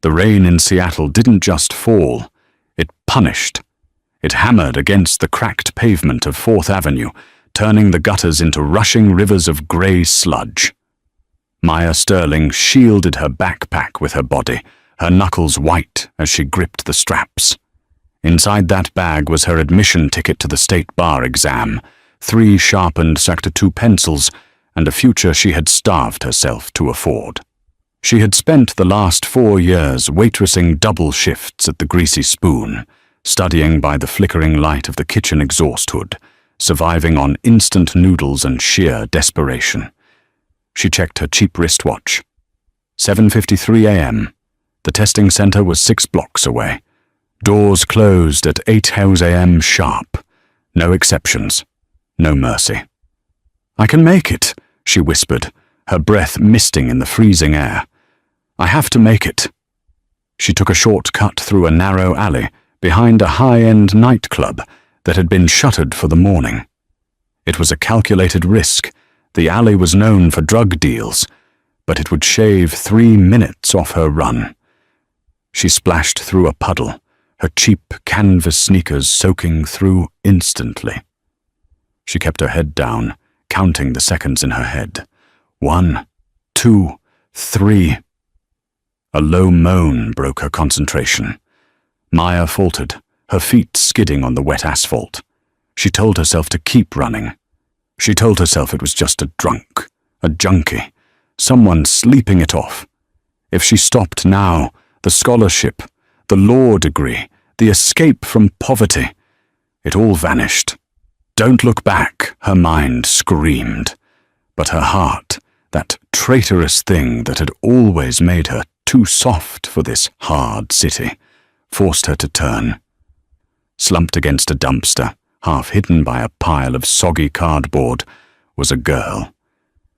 The rain in Seattle didn't just fall, it punished. It hammered against the cracked pavement of 4th Avenue, turning the gutters into rushing rivers of grey sludge. Maya Sterling shielded her backpack with her body, her knuckles white as she gripped the straps. Inside that bag was her admission ticket to the state bar exam, 3 sharpened Sector 2 pencils, and a future she had starved herself to afford. She had spent the last 4 years waitressing double shifts at the Greasy Spoon, studying by the flickering light of the kitchen exhaust hood, surviving on instant noodles and sheer desperation. She checked her cheap wristwatch. 7:53 a.m. The testing center was 6 blocks away. Doors closed at 8 a.m. sharp. No exceptions. No mercy. "I can make it," she whispered, her breath misting in the freezing air. "I have to make it." She took a short cut through a narrow alley behind a high-end nightclub that had been shuttered for the morning. It was a calculated risk. The alley was known for drug deals, but it would shave 3 minutes off her run. She splashed through a puddle, her cheap canvas sneakers soaking through instantly. She kept her head down, counting the seconds in her head. 1, 2, 3. A low moan broke her concentration. Maya faltered, her feet skidding on the wet asphalt. She told herself to keep running. She told herself it was just a drunk, a junkie, someone sleeping it off. If she stopped now, the scholarship, the law degree, the escape from poverty, it all vanished. "Don't look back," her mind screamed. But her heart, that traitorous thing that had always made her too soft for this hard city, forced her to turn. Slumped against a dumpster, half hidden by a pile of soggy cardboard, was a girl.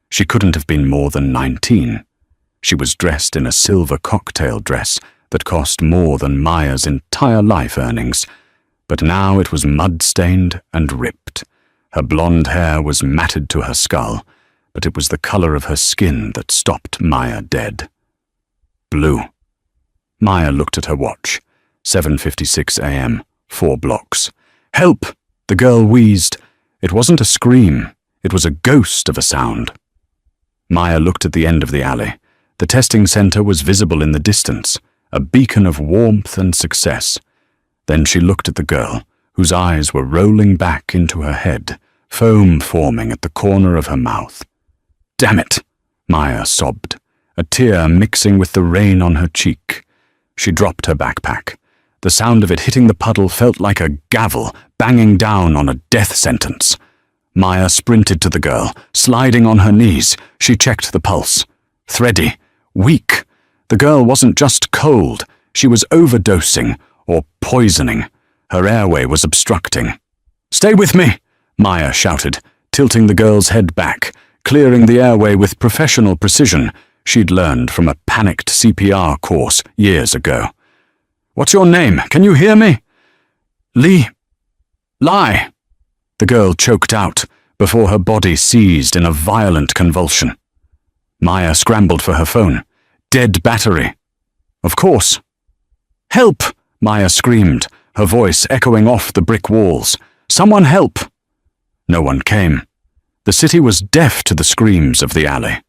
She couldn't have been more than 19. She was dressed in a silver cocktail dress that cost more than Maya's entire life earnings, but now it was mud-stained and ripped. Her blonde hair was matted to her skull, but it was the color of her skin that stopped Maya dead. Blue. Maya looked at her watch. 7:56 a.m., 4 blocks. "Help!" The girl wheezed. It wasn't a scream. It was a ghost of a sound. Maya looked at the end of the alley. The testing center was visible in the distance, a beacon of warmth and success. Then she looked at the girl, whose eyes were rolling back into her head, foam forming at the corner of her mouth. "Damn it!" Maya sobbed, a tear mixing with the rain on her cheek. She dropped her backpack. The sound of it hitting the puddle felt like a gavel banging down on a death sentence. Maya sprinted to the girl, sliding on her knees. She checked the pulse. Thready, weak. The girl wasn't just cold, she was overdosing or poisoning. Her airway was obstructing. "Stay with me!" Maya shouted, tilting the girl's head back, clearing the airway with professional precision she'd learned from a panicked CPR course years ago. "What's your name? Can you hear me?" "Lee. Lie." The girl choked out before her body seized in a violent convulsion. Maya scrambled for her phone. Dead battery. Of course. "Help!" Maya screamed, her voice echoing off the brick walls. "Someone help!" No one came. The city was deaf to the screams of the alley.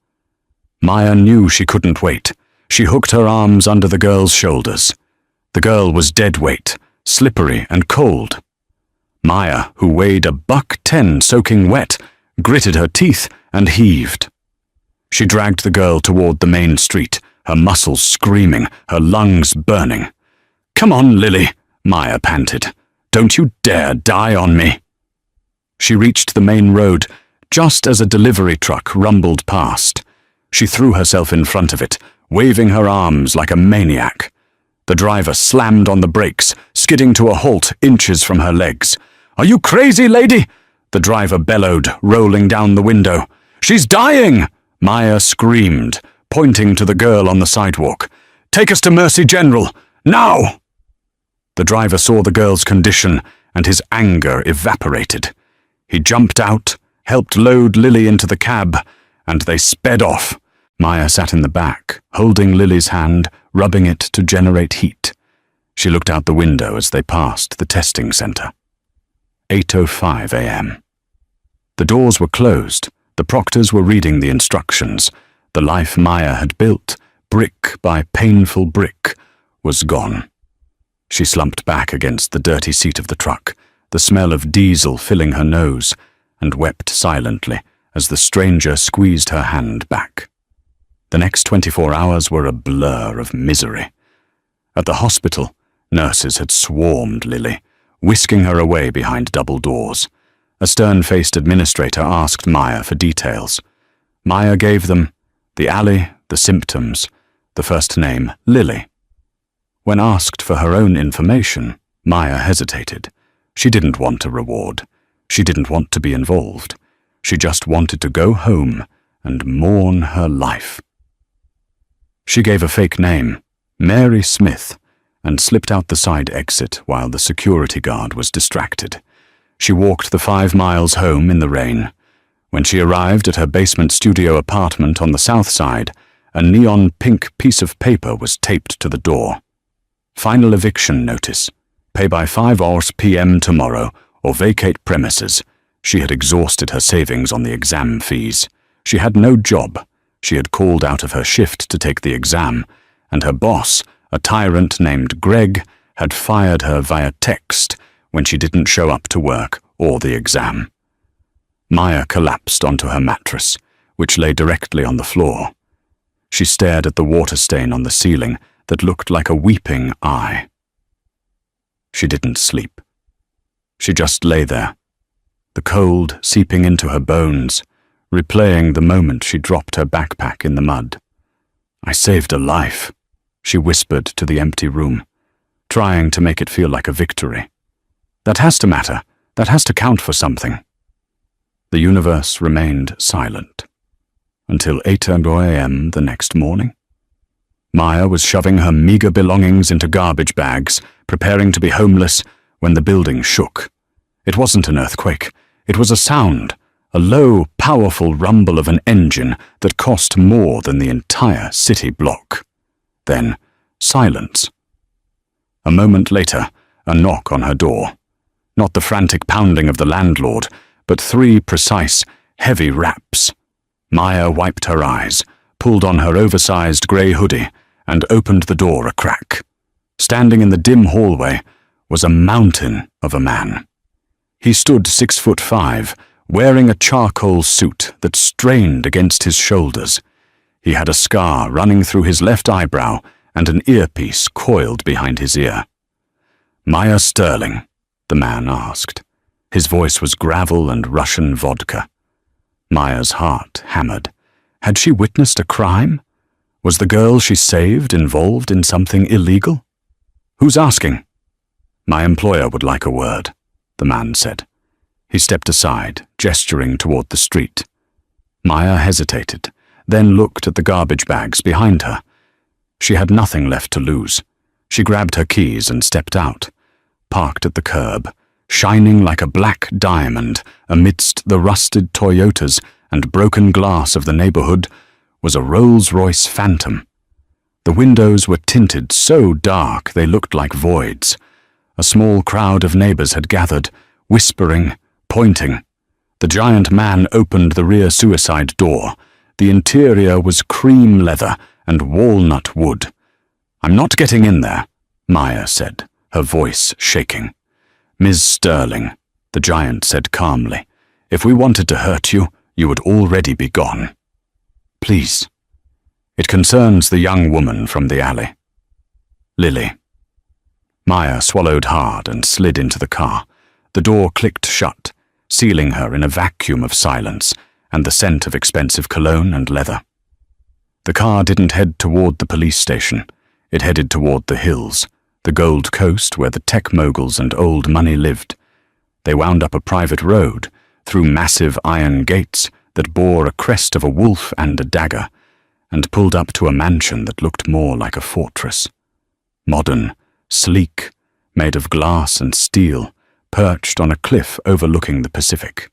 Maya knew she couldn't wait. She hooked her arms under the girl's shoulders. The girl was dead weight, slippery and cold. Maya, who weighed $110 soaking wet, gritted her teeth and heaved. She dragged the girl toward the main street, her muscles screaming, her lungs burning. "Come on, Lily," Maya panted. "Don't you dare die on me." She reached the main road just as a delivery truck rumbled past. She threw herself in front of it, waving her arms like a maniac. The driver slammed on the brakes, skidding to a halt inches from her legs. "Are you crazy, lady?" the driver bellowed, rolling down the window. "She's dying!" Maya screamed, pointing to the girl on the sidewalk. "Take us to Mercy General, now!" The driver saw the girl's condition, and his anger evaporated. He jumped out, helped load Lily into the cab, and they sped off. Maya sat in the back, holding Lily's hand, rubbing it to generate heat. She looked out the window as they passed the testing center. 8:05 a.m. The doors were closed. The proctors were reading the instructions. The life Maya had built, brick by painful brick, was gone. She slumped back against the dirty seat of the truck, the smell of diesel filling her nose, and wept silently as the stranger squeezed her hand back. The next 24 hours were a blur of misery. At the hospital, nurses had swarmed Lily, whisking her away behind double doors. A stern-faced administrator asked Maya for details. Maya gave them the alley, the symptoms, the first name, Lily. When asked for her own information, Maya hesitated. She didn't want a reward. She didn't want to be involved. She just wanted to go home and mourn her life. She gave a fake name, Mary Smith, and slipped out the side exit while the security guard was distracted. She walked the 5 miles home in the rain. When she arrived at her basement studio apartment on the south side, a neon pink piece of paper was taped to the door. Final eviction notice. Pay by 5 p.m. tomorrow or vacate premises. She had exhausted her savings on the exam fees. She had no job. She had called out of her shift to take the exam, and her boss, a tyrant named Greg, had fired her via text when she didn't show up to work or the exam. Maya collapsed onto her mattress, which lay directly on the floor. She stared at the water stain on the ceiling that looked like a weeping eye. She didn't sleep. She just lay there, the cold seeping into her bones, replaying the moment she dropped her backpack in the mud. "I saved a life," she whispered to the empty room, trying to make it feel like a victory. "That has to matter. That has to count for something." The universe remained silent until 8:00 a.m. the next morning. Maya was shoving her meager belongings into garbage bags, preparing to be homeless, when the building shook. It wasn't an earthquake. It was a sound, a low, powerful rumble of an engine that cost more than the entire city block. Then, silence. A moment later, a knock on her door. Not the frantic pounding of the landlord, but 3 precise, heavy raps. Maya wiped her eyes, pulled on her oversized grey hoodie, and opened the door a crack. Standing in the dim hallway was a mountain of a man. He stood 6'5", wearing a charcoal suit that strained against his shoulders. He had a scar running through his left eyebrow and an earpiece coiled behind his ear. "Maya Sterling?" the man asked. His voice was gravel and Russian vodka. Maya's heart hammered. Had she witnessed a crime? Was the girl she saved involved in something illegal? "Who's asking?" "My employer would like a word," the man said. He stepped aside, gesturing toward the street. Maya hesitated, then looked at the garbage bags behind her. She had nothing left to lose. She grabbed her keys and stepped out. Parked at the curb, shining like a black diamond amidst the rusted Toyotas and broken glass of the neighborhood, was a Rolls-Royce Phantom. The windows were tinted so dark they looked like voids. A small crowd of neighbors had gathered, whispering, pointing. The giant man opened the rear suicide door. The interior was cream leather and walnut wood. "I'm not getting in there," Maya said, her voice shaking. "Ms. Sterling," the giant said calmly, "if we wanted to hurt you, you would already be gone. Please. It concerns the young woman from the alley. Lily." Maya swallowed hard and slid into the car. The door clicked shut, sealing her in a vacuum of silence and the scent of expensive cologne and leather. The car didn't head toward the police station. It headed toward the hills, the Gold Coast where the tech moguls and old money lived. They wound up a private road, through massive iron gates that bore a crest of a wolf and a dagger, and pulled up to a mansion that looked more like a fortress. Modern, sleek, made of glass and steel, perched on a cliff overlooking the Pacific.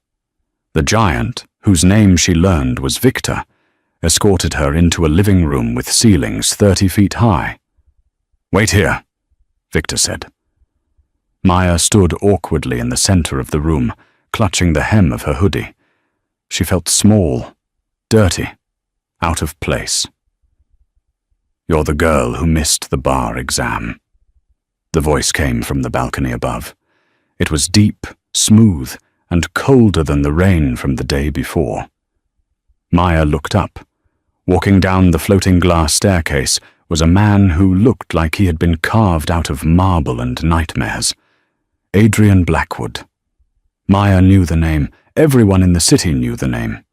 The giant, whose name she learned was Victor, escorted her into a living room with ceilings 30 feet high. Wait here, Victor said. Maya stood awkwardly in the center of the room, clutching the hem of her hoodie. She felt small, dirty, out of place. You're the girl who missed the bar exam. The voice came from the balcony above. It was deep, smooth, and colder than the rain from the day before. Maya looked up. Walking down the floating glass staircase was a man who looked like he had been carved out of marble and nightmares. Adrian Blackwood. Maya knew the name. Everyone in the city knew the name.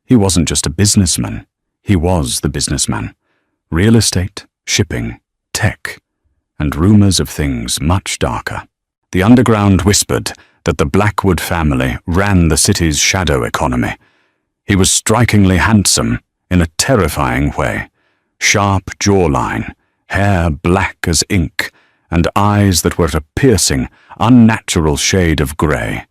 He wasn't just a businessman. He was the businessman. Real estate, shipping, tech, and rumors of things much darker. The underground whispered that the Blackwood family ran the city's shadow economy. He was strikingly handsome in a terrifying way. Sharp jawline, hair black as ink, and eyes that were a piercing, unnatural shade of grey.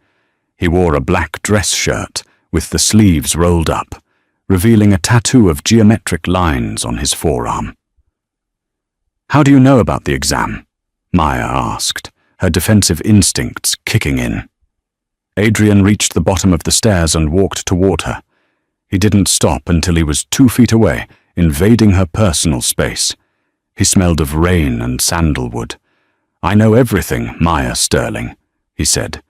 He wore a black dress shirt with the sleeves rolled up, revealing a tattoo of geometric lines on his forearm. "How do you know about the exam?" Maya asked, her defensive instincts kicking in. Adrian reached the bottom of the stairs and walked toward her. He didn't stop until he was 2 feet away, invading her personal space. He smelled of rain and sandalwood. "I know everything, Maya Sterling," he said.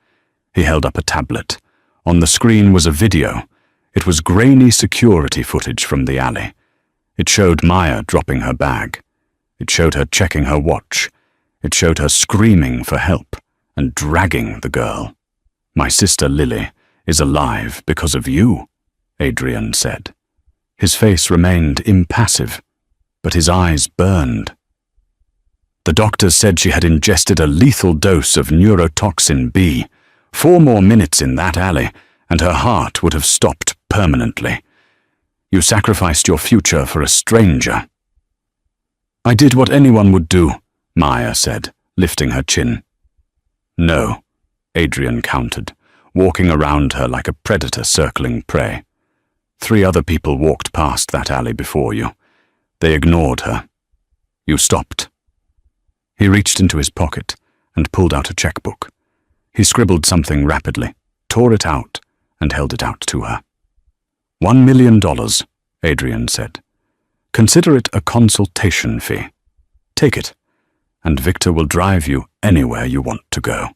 He held up a tablet. On the screen was a video. It was grainy security footage from the alley. It showed Maya dropping her bag. It showed her checking her watch. It showed her screaming for help and dragging the girl. "My sister Lily is alive because of you," Adrian said. His face remained impassive, but his eyes burned. "The doctors said she had ingested a lethal dose of neurotoxin B. 4 more minutes in that alley, and her heart would have stopped permanently. You sacrificed your future for a stranger." "I did what anyone would do," Maya said, lifting her chin. "No," Adrian countered, walking around her like a predator circling prey. 3 other people walked past that alley before you. They ignored her. You stopped. He reached into his pocket and pulled out a checkbook. He scribbled something rapidly, tore it out, and held it out to her. $1 million, Adrian said. "Consider it a consultation fee. Take it, and Victor will drive you anywhere you want to go."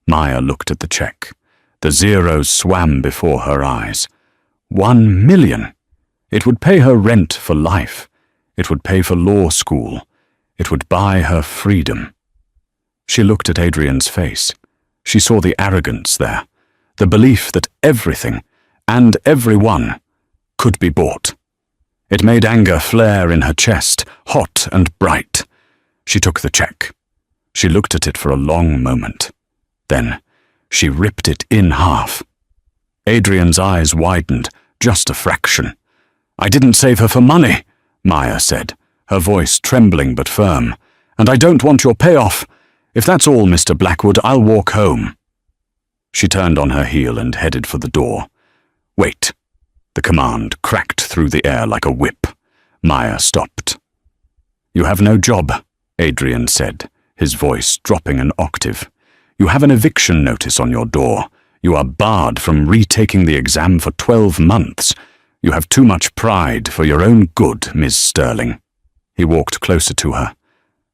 Maya looked at the check. The zeros swam before her eyes. 1 million! It would pay her rent for life. It would pay for law school. It would buy her freedom. She looked at Adrian's face. She saw the arrogance there, the belief that everything, and everyone, could be bought. It made anger flare in her chest, hot and bright. She took the check. She looked at it for a long moment. Then she ripped it in half. Adrian's eyes widened, just a fraction. "I didn't save her for money," Maya said, her voice trembling but firm. "And I don't want your payoff. If that's all, Mr. Blackwood, I'll walk home." She turned on her heel and headed for the door. "Wait." The command cracked through the air like a whip. Maya stopped. "You have no job," Adrian said, his voice dropping an octave. "You have an eviction notice on your door. You are barred from retaking the exam for 12 months. You have too much pride for your own good, Ms. Sterling." He walked closer to her.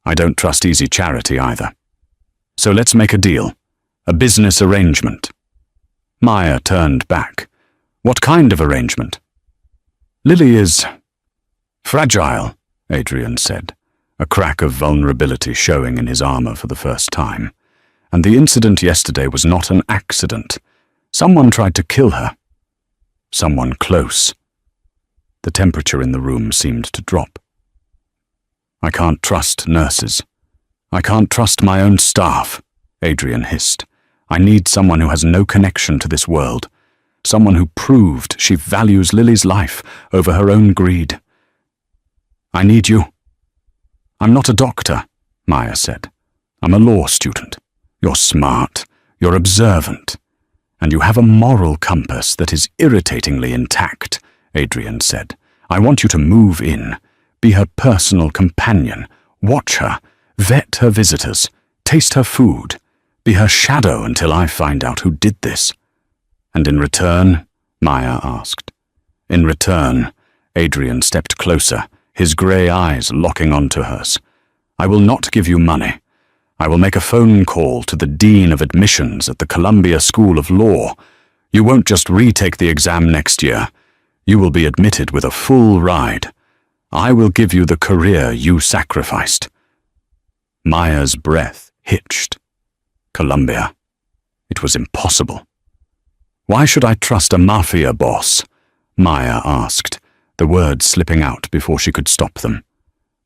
"I don't trust easy charity either. So let's make a deal. A business arrangement." Maya turned back. "What kind of arrangement?" "Lily is fragile," Adrian said, a crack of vulnerability showing in his armor for the first time. "And the incident yesterday was not an accident. Someone tried to kill her. Someone close." The temperature in the room seemed to drop. "I can't trust nurses. I can't trust my own staff," Adrian hissed. "I need someone who has no connection to this world. Someone who proved she values Lily's life over her own greed. I need you." "I'm not a doctor," Maya said. "I'm a law student. You're smart, you're observant, and you have a moral compass that is irritatingly intact," Adrian said. "I want you to move in, be her personal companion, Watch her, vet her visitors, taste her food, be her shadow until I find out who did this. And in return, Maya asked. In return, Adrian stepped closer, his grey eyes locking onto hers. I will not give you money. I will make a phone call to the Dean of Admissions at the Columbia School of Law. You won't just retake the exam next year. You will be admitted with a full ride. I will give you the career you sacrificed. Maya's breath hitched. Columbia. It was impossible. Why should I trust a mafia boss? Maya asked, the words slipping out before she could stop them.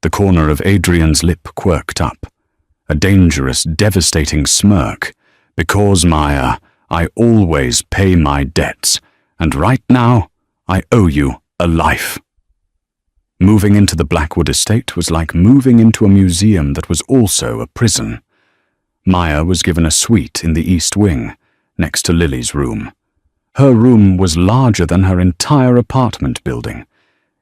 The corner of Adrian's lip quirked up. A dangerous, devastating smirk. Because, Maya, I always pay my debts, and right now, I owe you a life. Moving into the Blackwood estate was like moving into a museum that was also a prison. Maya was given a suite in the East Wing, next to Lily's room. Her room was larger than her entire apartment building.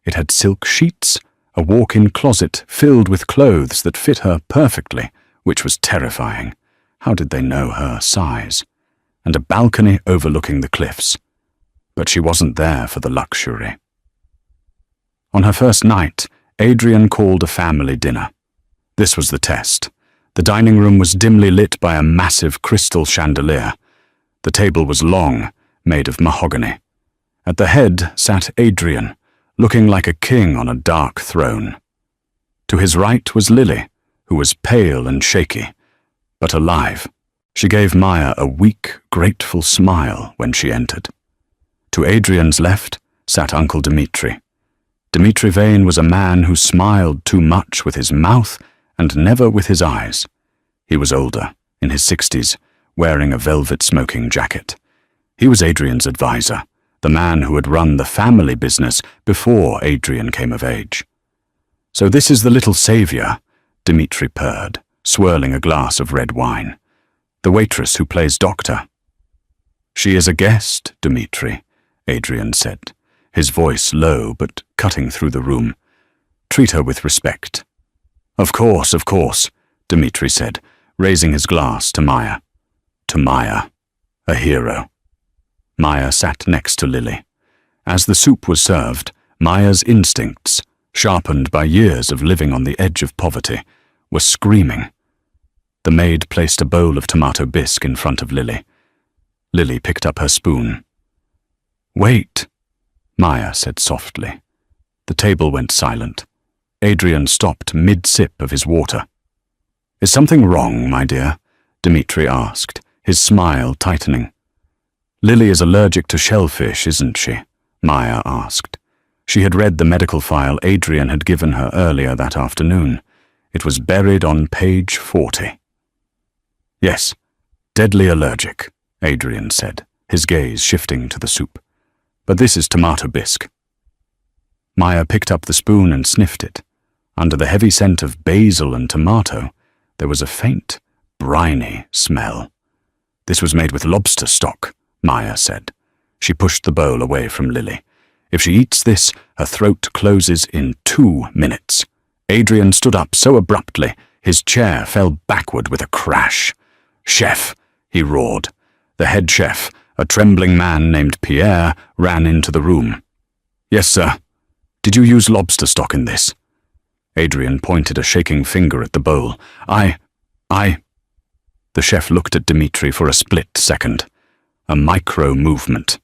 It had silk sheets, a walk-in closet filled with clothes that fit her perfectly, which was terrifying. How did they know her size? And a balcony overlooking the cliffs. But she wasn't there for the luxury. On her first night, Adrian called a family dinner. This was the test. The dining room was dimly lit by a massive crystal chandelier. The table was long, made of mahogany. At the head sat Adrian, looking like a king on a dark throne. To his right was Lily, who was pale and shaky, but alive. She gave Maya a weak, grateful smile when she entered. To Adrian's left sat Uncle Dmitri. Dmitri Vane was a man who smiled too much with his mouth and never with his eyes. He was older, in his 60s, wearing a velvet smoking jacket. He was Adrian's advisor, the man who had run the family business before Adrian came of age. So this is the little savior, Dmitri purred, swirling a glass of red wine. The waitress who plays doctor. She is a guest, Dmitri, Adrian said, his voice low but cutting through the room. Treat her with respect. Of course, Dmitri said, raising his glass to Maya. To Maya, a hero. Maya sat next to Lily. As the soup was served, Maya's instincts, sharpened by years of living on the edge of poverty, were screaming. The maid placed a bowl of tomato bisque in front of Lily. Lily picked up her spoon. Wait, Maya said softly. The table went silent. Adrian stopped mid-sip of his water. Is something wrong, my dear? Dmitri asked, his smile tightening. Lily is allergic to shellfish, isn't she? Maya asked. She had read the medical file Adrian had given her earlier that afternoon. It was buried on page 40. Yes, deadly allergic, Adrian said, his gaze shifting to the soup. But this is tomato bisque. Maya picked up the spoon and sniffed it. Under the heavy scent of basil and tomato, there was a faint, briny smell. This was made with lobster stock, Maya said. She pushed the bowl away from Lily. If she eats this, her throat closes in 2 minutes. Adrian stood up so abruptly, his chair fell backward with a crash. Chef, he roared. The head chef, a trembling man named Pierre, ran into the room. Yes, sir. Did you use lobster stock in this? Adrian pointed a shaking finger at the bowl. I... The chef looked at Dmitri for a split second. A micro-movement.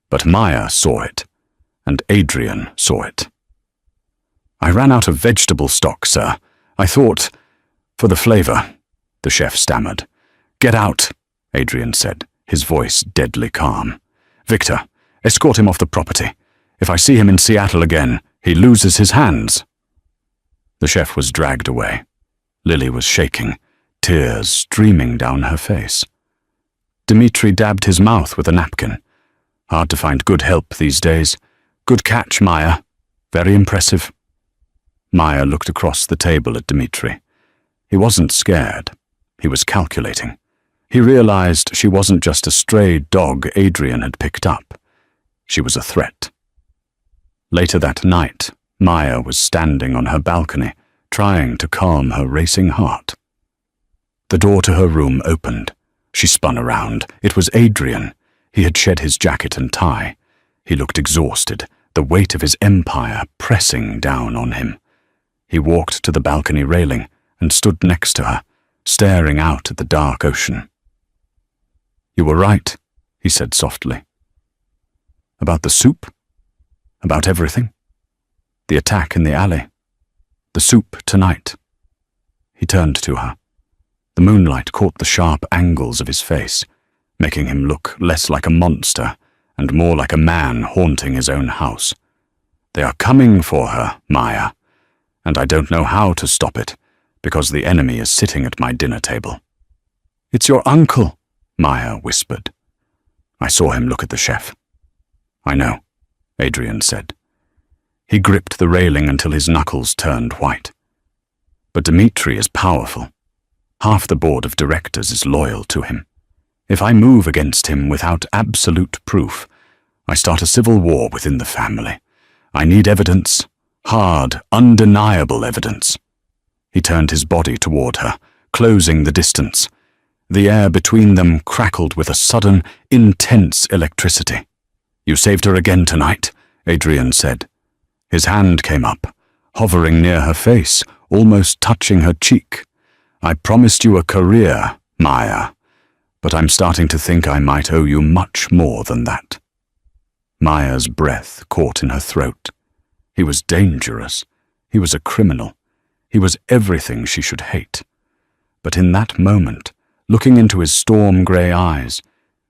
But Maya saw it, and Adrian saw it. I ran out of vegetable stock, sir. I thought... For the flavor, the chef stammered. Get out, Adrian said, his voice deadly calm. Victor, escort him off the property. If I see him in Seattle again, he loses his hands. The chef was dragged away. Lily was shaking, tears streaming down her face. Dmitri dabbed his mouth with a napkin. Hard to find good help these days. Good catch, Maya. Very impressive. Maya looked across the table at Dmitri. He wasn't scared. He was calculating. He realized she wasn't just a stray dog Adrian had picked up. She was a threat. Later that night, Maya was standing on her balcony, trying to calm her racing heart. The door to her room opened. She spun around. It was Adrian. He had shed his jacket and tie. He looked exhausted, the weight of his empire pressing down on him. He walked to the balcony railing and stood next to her, staring out at the dark ocean. "You were right," he said softly. "About the soup? About everything? The attack in the alley? The soup tonight?" He turned to her. The moonlight caught the sharp angles of his face, making him look less like a monster and more like a man haunting his own house. "They are coming for her, Maya, and I don't know how to stop it, because the enemy is sitting at my dinner table." "It's your uncle," Maya whispered. I saw him look at the chef. "I know," Adrian said. He gripped the railing until his knuckles turned white. "But Dmitri is powerful. Half the board of directors is loyal to him. If I move against him without absolute proof, I start a civil war within the family. I need evidence, hard, undeniable evidence." He turned his body toward her, closing the distance. The air between them crackled with a sudden, intense electricity. "You saved her again tonight," Adrian said. His hand came up, hovering near her face, almost touching her cheek. "I promised you a career, Maya, but I'm starting to think I might owe you much more than that." Maya's breath caught in her throat. He was dangerous. He was a criminal. He was everything she should hate. But in that moment, looking into his storm-grey eyes,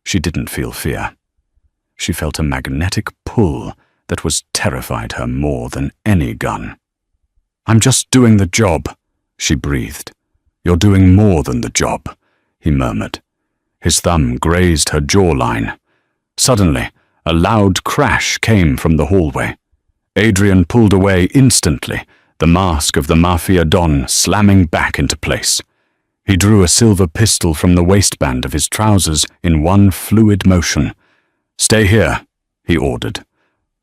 she didn't feel fear. She felt a magnetic pull that was terrified her more than any gun. "I'm just doing the job," she breathed. "You're doing more than the job," he murmured. His thumb grazed her jawline. Suddenly, a loud crash came from the hallway. Adrian pulled away instantly, the mask of the Mafia Don slamming back into place. He drew a silver pistol from the waistband of his trousers in one fluid motion. "Stay here," he ordered.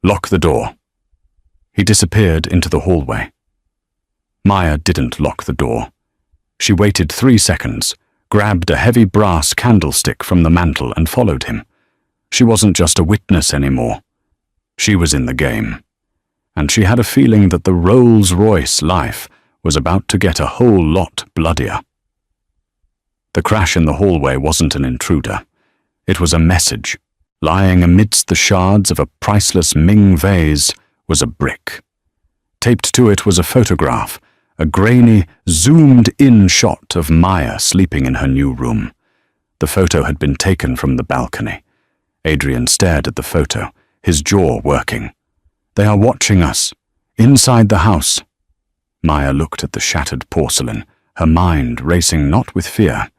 "Lock the door." He disappeared into the hallway. Maya didn't lock the door. She waited 3 seconds, grabbed a heavy brass candlestick from the mantel and followed him. She wasn't just a witness anymore. She was in the game. And she had a feeling that the Rolls-Royce life was about to get a whole lot bloodier. The crash in the hallway wasn't an intruder. It was a message. Lying amidst the shards of a priceless Ming vase was a brick. Taped to it was a photograph, a grainy, zoomed-in shot of Maya sleeping in her new room. The photo had been taken from the balcony. Adrian stared at the photo, his jaw working. "They are watching us, inside the house." Maya looked at the shattered porcelain, her mind racing not with fear,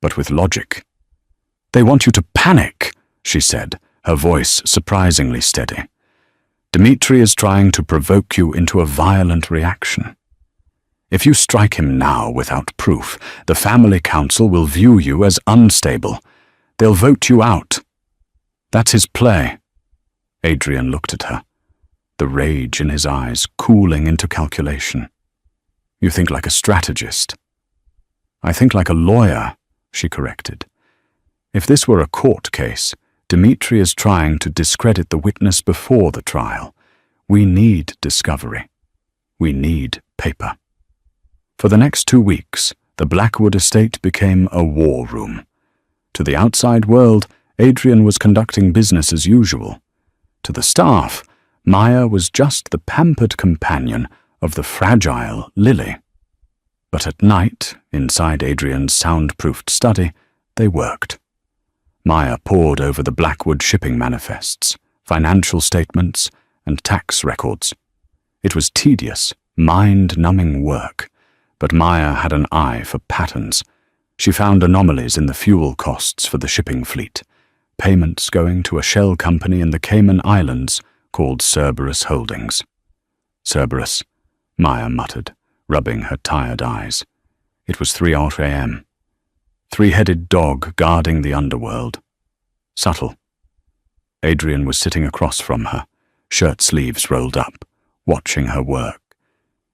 but with logic. "They want you to panic," she said, her voice surprisingly steady. "Dmitri is trying to provoke you into a violent reaction. If you strike him now without proof, the family council will view you as unstable. They'll vote you out. That's his play." Adrian looked at her, the rage in his eyes cooling into calculation. "You think like a strategist." "I think like a lawyer," she corrected. "If this were a court case, Dmitri is trying to discredit the witness before the trial. We need discovery. We need paper." For the next 2 weeks, the Blackwood estate became a war room. To the outside world, Adrian was conducting business as usual. To the staff, Maya was just the pampered companion of the fragile Lily. But at night, inside Adrian's soundproofed study, they worked. Maya pored over the Blackwood shipping manifests, financial statements, and tax records. It was tedious, mind-numbing work, but Maya had an eye for patterns. She found anomalies in the fuel costs for the shipping fleet, payments going to a shell company in the Cayman Islands called Cerberus Holdings. "Cerberus," Maya muttered, rubbing her tired eyes. It was 3 a.m. Three-headed dog guarding the underworld. Subtle. Adrian was sitting across from her, shirt sleeves rolled up, watching her work.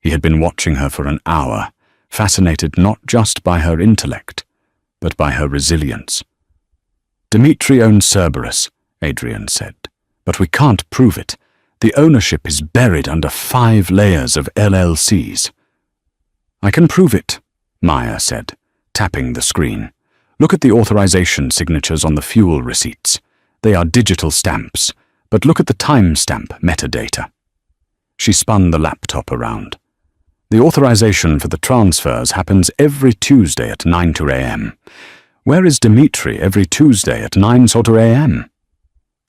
He had been watching her for an hour, fascinated not just by her intellect, but by her resilience. "Dimitri owns Cerberus," Adrian said, "but we can't prove it. The ownership is buried under 5 layers of LLCs. "I can prove it," Maya said, tapping the screen. "Look at the authorization signatures on the fuel receipts. They are digital stamps, but look at the timestamp metadata." She spun the laptop around. "The authorization for the transfers happens every Tuesday at 9 a.m. Where is Dimitri every Tuesday at 9 a.m.?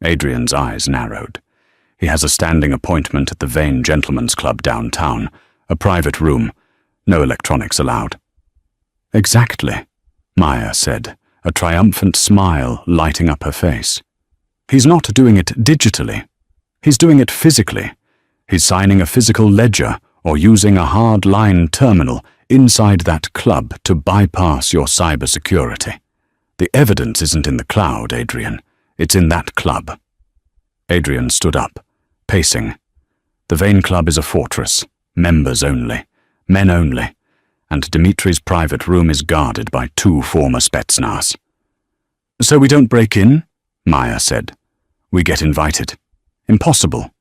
Adrian's eyes narrowed. "He has a standing appointment at the Vane Gentlemen's Club downtown, a private room, no electronics allowed." "Exactly," Maya said, a triumphant smile lighting up her face. "He's not doing it digitally. He's doing it physically. He's signing a physical ledger or using a hard-line terminal inside that club to bypass your cybersecurity. The evidence isn't in the cloud, Adrian. It's in that club." Adrian stood up, pacing. "The Vane Club is a fortress, members only, men only, and Dimitri's private room is guarded by 2 former Spetsnaz." "So we don't break in?" Maya said. "We get invited." "Impossible."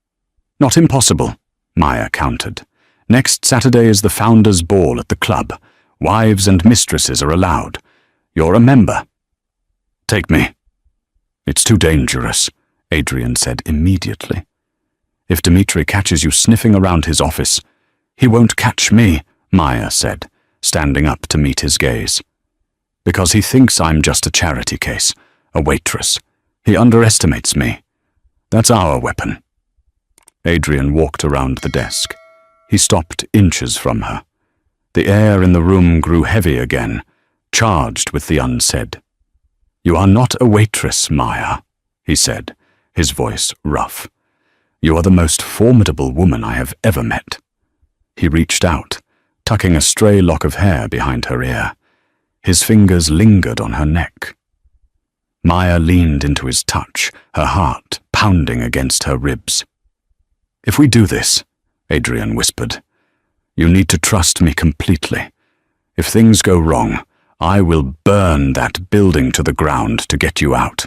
"Not impossible," Maya countered. "Next Saturday is the Founders' Ball at the club. Wives and mistresses are allowed. You're a member." "Take me." "It's too dangerous," Adrian said immediately. "If Dimitri catches you sniffing around his office—" "He won't catch me," Maya said, standing up to meet his gaze. "Because he thinks I'm just a charity case, a waitress. He underestimates me. That's our weapon." Adrian walked around the desk. He stopped inches from her. The air in the room grew heavy again, charged with the unsaid. "You are not a waitress, Maya," he said, his voice rough. "You are the most formidable woman I have ever met." He reached out, tucking a stray lock of hair behind her ear. His fingers lingered on her neck. Maya leaned into his touch, her heart pounding against her ribs. "If we do this," Adrian whispered, "you need to trust me completely. If things go wrong, I will burn that building to the ground to get you out.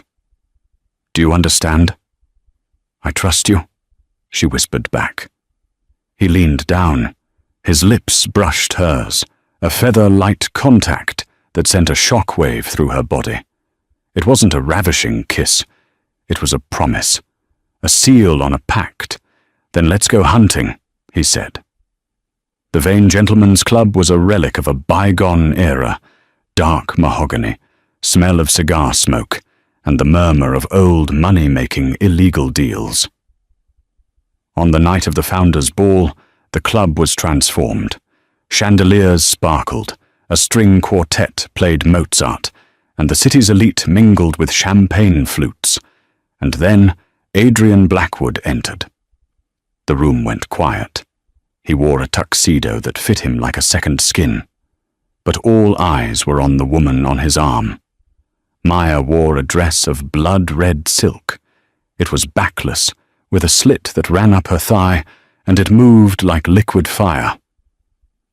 Do you understand?" "I trust you," she whispered back. He leaned down. His lips brushed hers, a feather-light contact that sent a shockwave through her body. It wasn't a ravishing kiss. It was a promise, a seal on a pact. "Then let's go hunting," he said. The Vane Gentlemen's Club was a relic of a bygone era, dark mahogany, smell of cigar smoke, and the murmur of old money-making illegal deals. On the night of the Founders' Ball, the club was transformed. Chandeliers sparkled, a string quartet played Mozart, and the city's elite mingled with champagne flutes. And then Adrian Blackwood entered. The room went quiet. He wore a tuxedo that fit him like a second skin. But all eyes were on the woman on his arm. Maya wore a dress of blood-red silk. It was backless, with a slit that ran up her thigh, and it moved like liquid fire.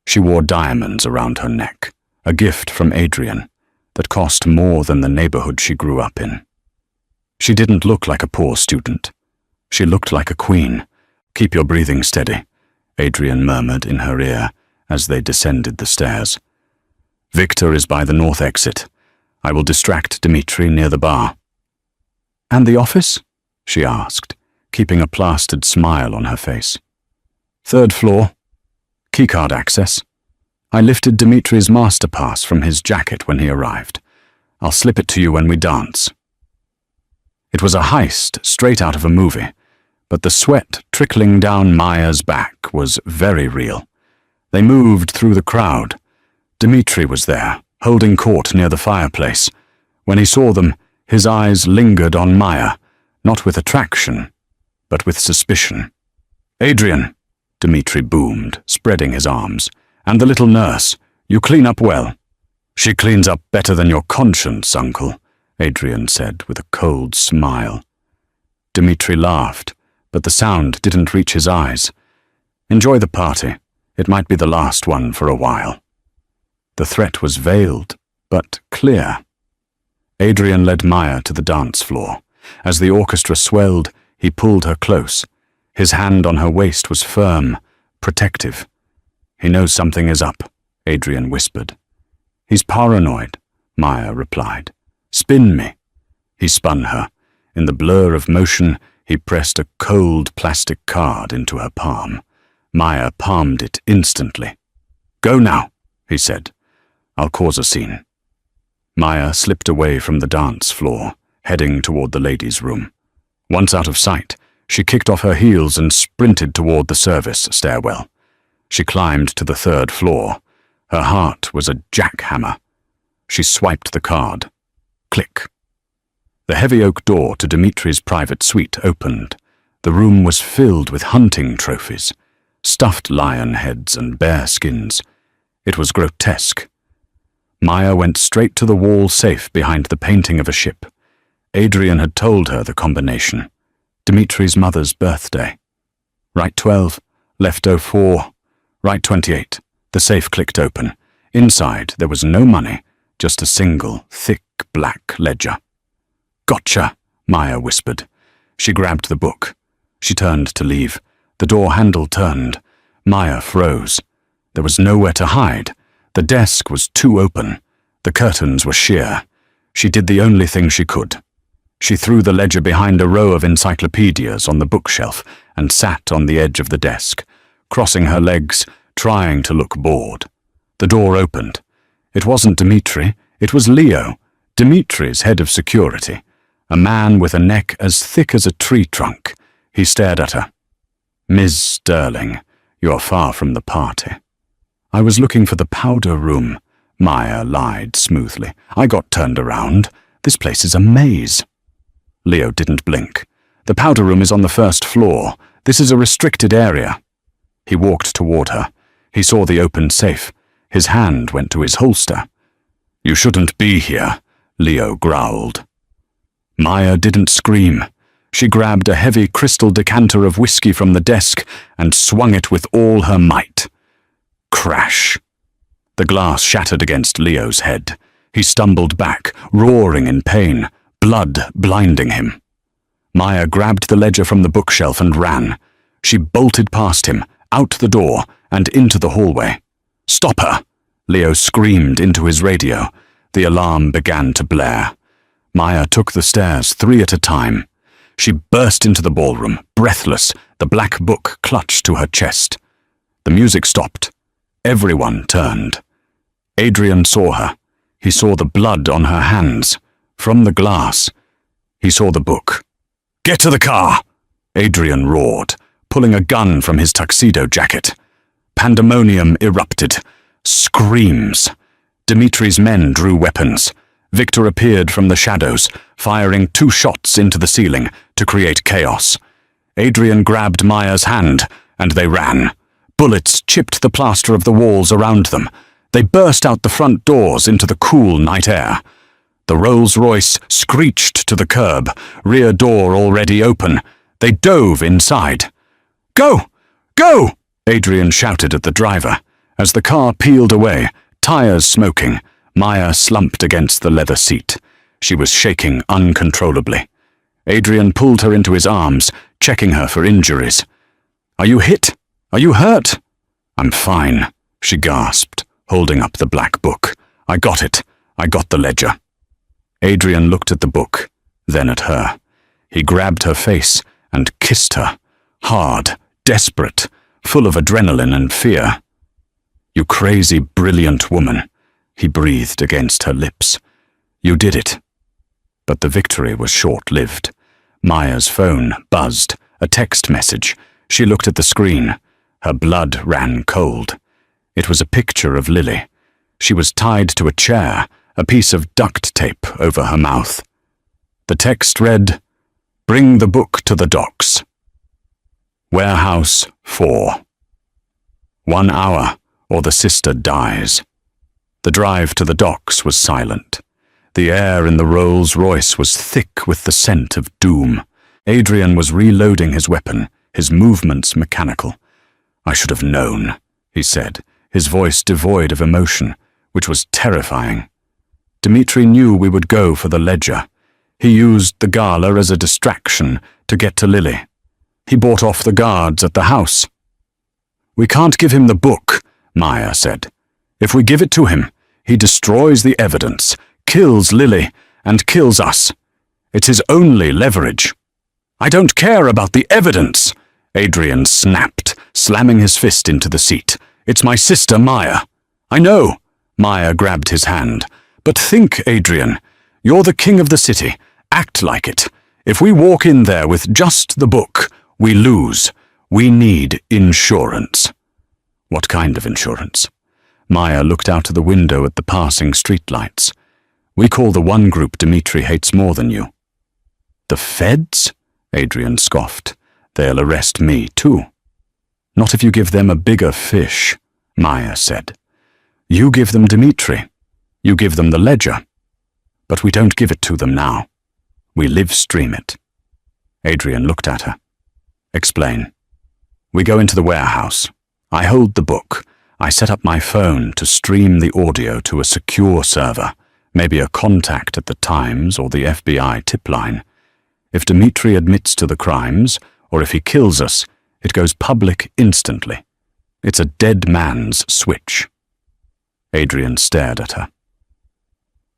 She wore diamonds around her neck, a gift from Adrian, that cost more than the neighborhood she grew up in. She didn't look like a poor student. She looked like a queen. "Keep your breathing steady," Adrian murmured in her ear as they descended the stairs. "Victor is by the north exit. I will distract Dimitri near the bar." "And the office?" she asked, keeping a plastered smile on her face. "3rd floor. Keycard access. I lifted Dimitri's master pass from his jacket when he arrived. I'll slip it to you when we dance." It was a heist straight out of a movie, but the sweat trickling down Maya's back was very real. They moved through the crowd. Dimitri was there, holding court near the fireplace. When he saw them, his eyes lingered on Maya, not with attraction, but with suspicion. "Adrian," Dimitri boomed, spreading his arms, "and the little nurse, you clean up well." "She cleans up better than your conscience, uncle," Adrian said with a cold smile. Dimitri laughed, but the sound didn't reach his eyes. "Enjoy the party. It might be the last one for a while. The threat was veiled, but clear. Adrian led Maya to the dance floor. As the orchestra swelled, he pulled her close. His hand on her waist was firm, protective. "He knows something is up," Adrian whispered. "He's paranoid," Maya replied. "Spin me." He spun her. In the blur of motion, he pressed a cold plastic card into her palm. Maya palmed it instantly. "Go now," he said. "I'll cause a scene." Maya slipped away from the dance floor, heading toward the ladies' room. Once out of sight, she kicked off her heels and sprinted toward the service stairwell. She climbed to the 3rd floor. Her heart was a jackhammer. She swiped the card. Click. The heavy oak door to Dimitri's private suite opened. The room was filled with hunting trophies, stuffed lion heads and bear skins. It was grotesque. Maya went straight to the wall safe behind the painting of a ship. Adrian had told her the combination. Dimitri's mother's birthday. Right 12, left 04, right 28. The safe clicked open. Inside, there was no money, just a single, thick, black ledger. "Gotcha," Maya whispered. She grabbed the book. She turned to leave. The door handle turned. Maya froze. There was nowhere to hide. The desk was too open. The curtains were sheer. She did the only thing she could. She threw the ledger behind a row of encyclopedias on the bookshelf and sat on the edge of the desk, crossing her legs, trying to look bored. The door opened. It wasn't Dimitri, it was Leo, Dimitri's head of security, a man with a neck as thick as a tree trunk. He stared at her. "Ms. Sterling, you're far from the party." "I was looking for the powder room," Maya lied smoothly. "I got turned around. This place is a maze." Leo didn't blink. "The powder room is on the 1st floor. This is a restricted area." He walked toward her. He saw the open safe. His hand went to his holster. "You shouldn't be here," Leo growled. Maya didn't scream. She grabbed a heavy crystal decanter of whiskey from the desk and swung it with all her might. Crash. The glass shattered against Leo's head. He stumbled back, roaring in pain, blood blinding him. Maya grabbed the ledger from the bookshelf and ran. She bolted past him, out the door, and into the hallway. "Stop her!" Leo screamed into his radio. The alarm began to blare. Maya took the stairs 3 at a time. She burst into the ballroom, breathless, the black book clutched to her chest. The music stopped. Everyone turned. Adrian saw her. He saw the blood on her hands. From the glass, he saw the book. "Get to the car!" Adrian roared, pulling a gun from his tuxedo jacket. Pandemonium erupted. Screams. Dimitri's men drew weapons. Victor appeared from the shadows, firing 2 shots into the ceiling to create chaos. Adrian grabbed Maya's hand, and they ran. Bullets chipped the plaster of the walls around them. They burst out the front doors into the cool night air. The Rolls-Royce screeched to the curb, rear door already open. They dove inside. "Go! Go!" Adrian shouted at the driver. As the car peeled away, tires smoking, Maya slumped against the leather seat. She was shaking uncontrollably. Adrian pulled her into his arms, checking her for injuries. "Are you hit? Are you hurt?" "I'm fine," she gasped, holding up the black book. "I got it. I got the ledger." Adrian looked at the book, then at her. He grabbed her face and kissed her, hard, desperate, full of adrenaline and fear. "You crazy, brilliant woman," he breathed against her lips. "You did it." But the victory was short-lived. Maya's phone buzzed, a text message. She looked at the screen. Her blood ran cold. It was a picture of Lily. She was tied to a chair, a piece of duct tape over her mouth. The text read, "Bring the book to the docks. Warehouse 4. 1 hour, or the sister dies." The drive to the docks was silent. The air in the Rolls-Royce was thick with the scent of doom. Adrian was reloading his weapon, his movements mechanical. "I should have known," he said, his voice devoid of emotion, which was terrifying. Dmitri knew we would go for the ledger. He used the gala as a distraction to get to Lily. He bought off the guards at the house. "We can't give him the book," Maya said. "If we give it to him, he destroys the evidence, kills Lily, and kills us. It's his only leverage." "I don't care about the evidence," Adrian snapped, slamming his fist into the seat. "It's my sister, Maya." "I know." Maya grabbed his hand. "But think, Adrian. You're the king of the city. Act like it. If we walk in there with just the book, we lose. We need insurance." "What kind of insurance?" Maya looked out of the window at the passing streetlights. "We call the one group Dmitri hates more than you." "The feds?" Adrian scoffed. "They'll arrest me, too." "Not if you give them a bigger fish," Maya said. "You give them Dmitri. You give them the ledger. But we don't give it to them now. We live stream it." Adrian looked at her. "Explain." "We go into the warehouse. I hold the book. I set up my phone to stream the audio to a secure server, maybe a contact at the Times or the FBI tip line. If Dmitri admits to the crimes, or if he kills us, it goes public instantly. It's a dead man's switch." Adrian stared at her.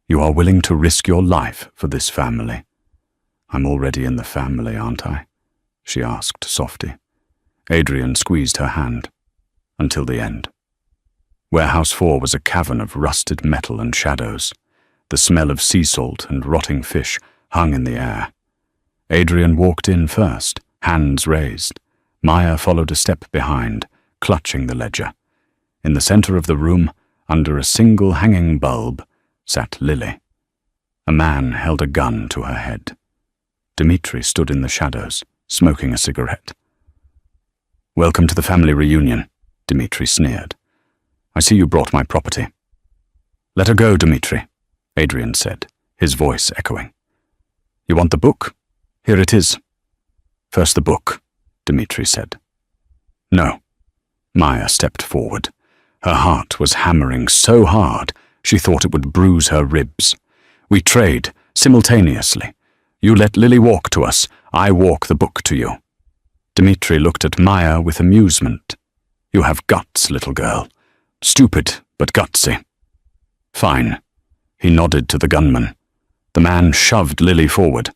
"You are willing to risk your life for this family?" "I'm already in the family, aren't I?" she asked softly. Adrian squeezed her hand. "Until the end." Warehouse 4 was a cavern of rusted metal and shadows. The smell of sea salt and rotting fish hung in the air. Adrian walked in first, hands raised. Maya followed a step behind, clutching the ledger. In the center of the room, under a single hanging bulb, sat Lily. A man held a gun to her head. Dmitri stood in the shadows, smoking a cigarette. "Welcome to the family reunion," Dmitri sneered. "I see you brought my property." "Let her go, Dmitri," Adrian said, his voice echoing. "You want the book? Here it is." "First the book," Dmitri said. "No." Maya stepped forward. Her heart was hammering so hard she thought it would bruise her ribs. "We trade, simultaneously. You let Lily walk to us, I walk the book to you." Dmitri looked at Maya with amusement. "You have guts, little girl. Stupid, but gutsy." "Fine." He nodded to the gunman. The man shoved Lily forward.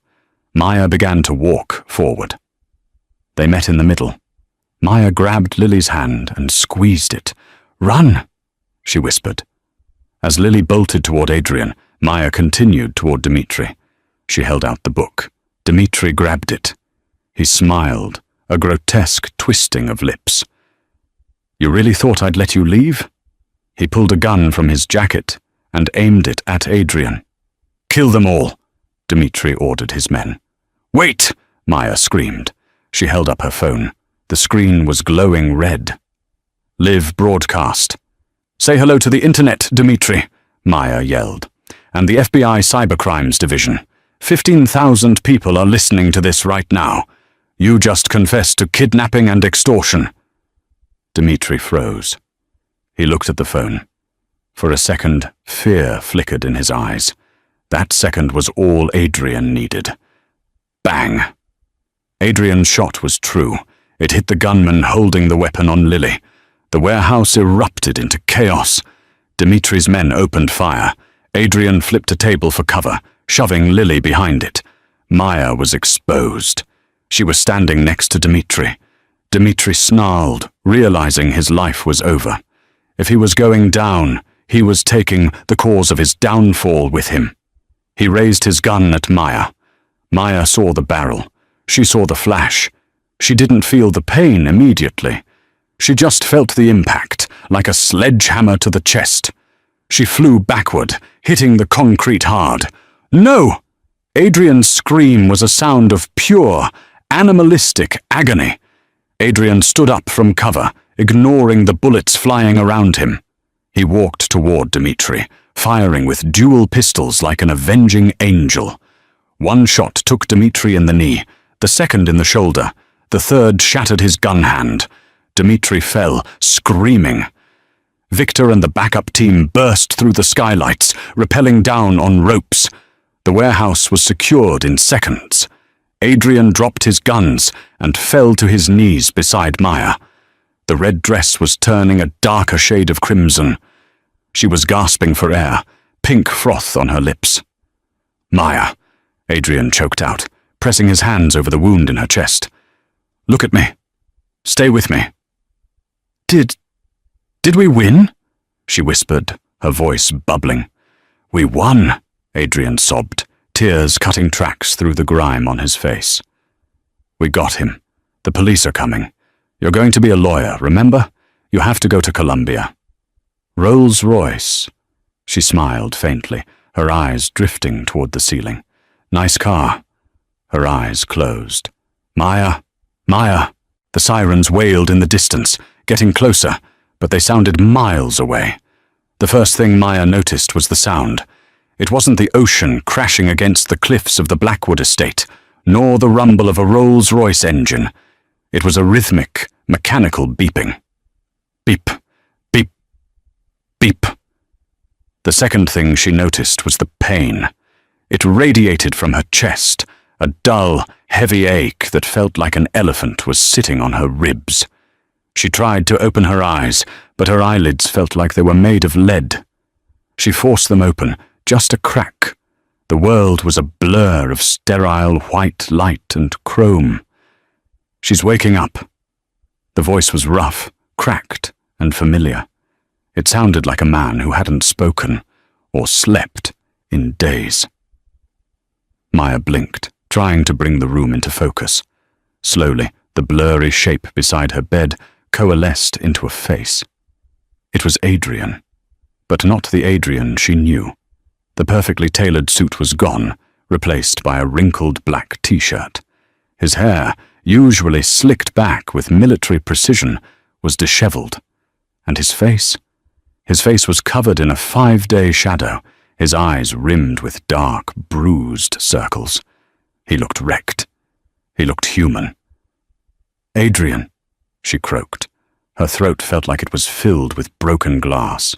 Maya began to walk forward. They met in the middle. Maya grabbed Lily's hand and squeezed it. "Run," she whispered. As Lily bolted toward Adrian, Maya continued toward Dmitri. She held out the book. Dmitri grabbed it. He smiled, a grotesque twisting of lips. "You really thought I'd let you leave?" He pulled a gun from his jacket and aimed it at Adrian. "Kill them all," Dmitri ordered his men. "Wait!" Maya screamed. She held up her phone. The screen was glowing red. "Live broadcast." "Say hello to the internet, Dmitri," Maya yelled. "And the FBI Cybercrimes Division. 15,000 people are listening to this right now. You just confessed to kidnapping and extortion." Dmitri froze. He looked at the phone. For a second, fear flickered in his eyes. That second was all Adrian needed. Bang! Adrian's shot was true. It hit the gunman holding the weapon on Lily. The warehouse erupted into chaos. Dmitri's men opened fire. Adrian flipped a table for cover, shoving Lily behind it. Maya was exposed. She was standing next to Dmitri. Dmitri snarled, realizing his life was over. If he was going down, he was taking the cause of his downfall with him. He raised his gun at Maya. Maya saw the barrel. She saw the flash. She didn't feel the pain immediately. She just felt the impact, like a sledgehammer to the chest. She flew backward, hitting the concrete hard. "No!" Adrian's scream was a sound of pure, animalistic agony. Adrian stood up from cover, ignoring the bullets flying around him. He walked toward Dmitri, firing with dual pistols like an avenging angel. One shot took Dmitri in the knee, the second in the shoulder, the third shattered his gun hand. Dmitri fell, screaming. Victor and the backup team burst through the skylights, rappelling down on ropes. The warehouse was secured in seconds. Adrian dropped his guns and fell to his knees beside Maya. The red dress was turning a darker shade of crimson. She was gasping for air, pink froth on her lips. "Maya," Adrian choked out, pressing his hands over the wound in her chest. "Look at me. Stay with me." Did we win?" she whispered, her voice bubbling. "We won," Adrian sobbed, tears cutting tracks through the grime on his face. "We got him. The police are coming. You're going to be a lawyer, remember? You have to go to Colombia." "Rolls-Royce." She smiled faintly, her eyes drifting toward the ceiling. "Nice car." Her eyes closed. "Maya, Maya." The sirens wailed in the distance, getting closer, but they sounded miles away. The first thing Maya noticed was the sound. It wasn't the ocean crashing against the cliffs of the Blackwood estate, nor the rumble of a Rolls-Royce engine. It was a rhythmic, mechanical beeping. Beep, beep, beep. The second thing she noticed was the pain. It radiated from her chest, a dull, heavy ache that felt like an elephant was sitting on her ribs. She tried to open her eyes, but her eyelids felt like they were made of lead. She forced them open, just a crack. The world was a blur of sterile white light and chrome. "She's waking up." The voice was rough, cracked, and familiar. It sounded like a man who hadn't spoken or slept in days. Maya blinked, trying to bring the room into focus. Slowly, the blurry shape beside her bed coalesced into a face. It was Adrian, but not the Adrian she knew. The perfectly tailored suit was gone, replaced by a wrinkled black t-shirt. His hair, usually slicked back with military precision, was disheveled. And his face? His face was covered in a 5-day shadow, his eyes rimmed with dark, bruised circles. He looked wrecked. He looked human. "Adrian," she croaked. Her throat felt like it was filled with broken glass.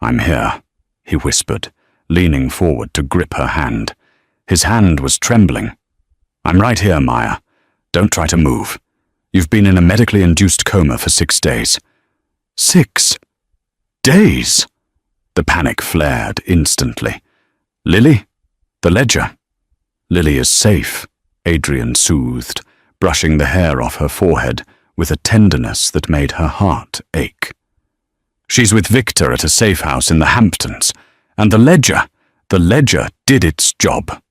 "I'm here," he whispered, leaning forward to grip her hand. His hand was trembling. "I'm right here, Maya. Don't try to move. You've been in a medically induced coma for 6 days." 6 days? The panic flared instantly. "Lily? The ledger?" "Lily is safe," Adrian soothed, brushing the hair off her forehead with a tenderness that made her heart ache. "She's with Victor at a safe house in the Hamptons. And the ledger did its job."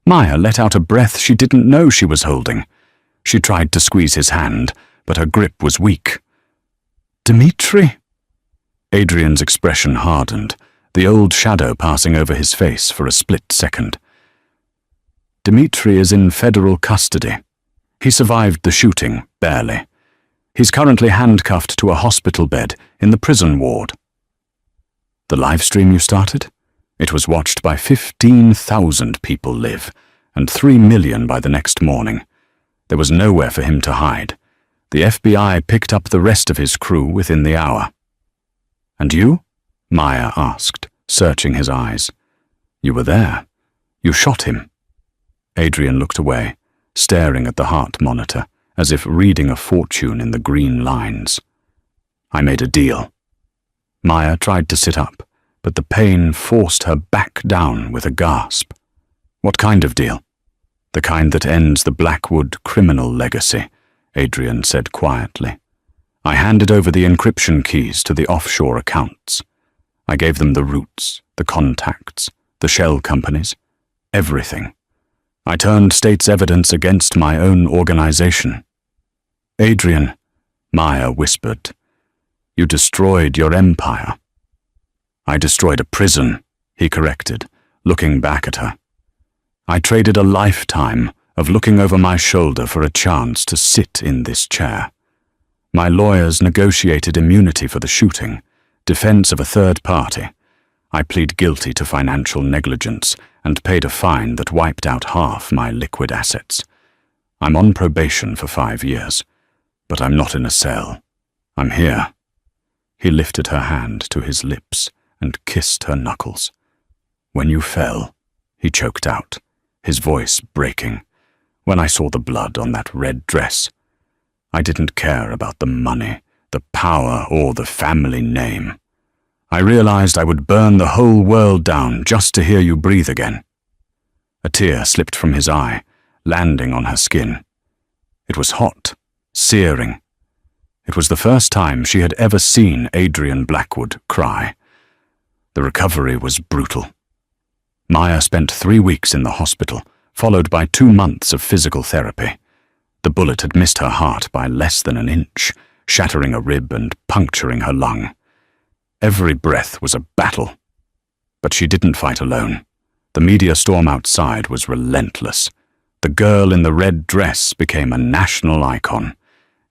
Maya let out a breath she didn't know she was holding. She tried to squeeze his hand, but her grip was weak. "Dmitri?" Adrian's expression hardened, the old shadow passing over his face for a split second. "Dmitri is in federal custody. He survived the shooting, barely. He's currently handcuffed to a hospital bed in the prison ward." "The live stream you started? It was watched by 15,000 people live, and 3 million by the next morning. There was nowhere for him to hide. The FBI picked up the rest of his crew within the hour." "And you?" Maya asked, searching his eyes. "You were there. You shot him." Adrian looked away, staring at the heart monitor, as if reading a fortune in the green lines. "I made a deal." Maya tried to sit up, but the pain forced her back down with a gasp. "What kind of deal?" "The kind that ends the Blackwood criminal legacy," Adrian said quietly. "I handed over the encryption keys to the offshore accounts. I gave them the routes, the contacts, the shell companies, everything. I turned state's evidence against my own organization." "Adrian," Maya whispered, "you destroyed your empire." "I destroyed a prison," he corrected, looking back at her. "I traded a lifetime of looking over my shoulder for a chance to sit in this chair. My lawyers negotiated immunity for the shooting, defense of a third party. I plead guilty to financial negligence and paid a fine that wiped out half my liquid assets. I'm on probation for 5 years. But I'm not in a cell. I'm here." He lifted her hand to his lips and kissed her knuckles. "When you fell," he choked out, his voice breaking, "when I saw the blood on that red dress, I didn't care about the money, the power, or the family name. I realized I would burn the whole world down just to hear you breathe again." A tear slipped from his eye, landing on her skin. It was hot, searing. It was the first time she had ever seen Adrian Blackwood cry. The recovery was brutal. Maya spent 3 weeks in the hospital, followed by 2 months of physical therapy. The bullet had missed her heart by less than an inch, shattering a rib and puncturing her lung. Every breath was a battle. But she didn't fight alone. The media storm outside was relentless. The girl in the red dress became a national icon.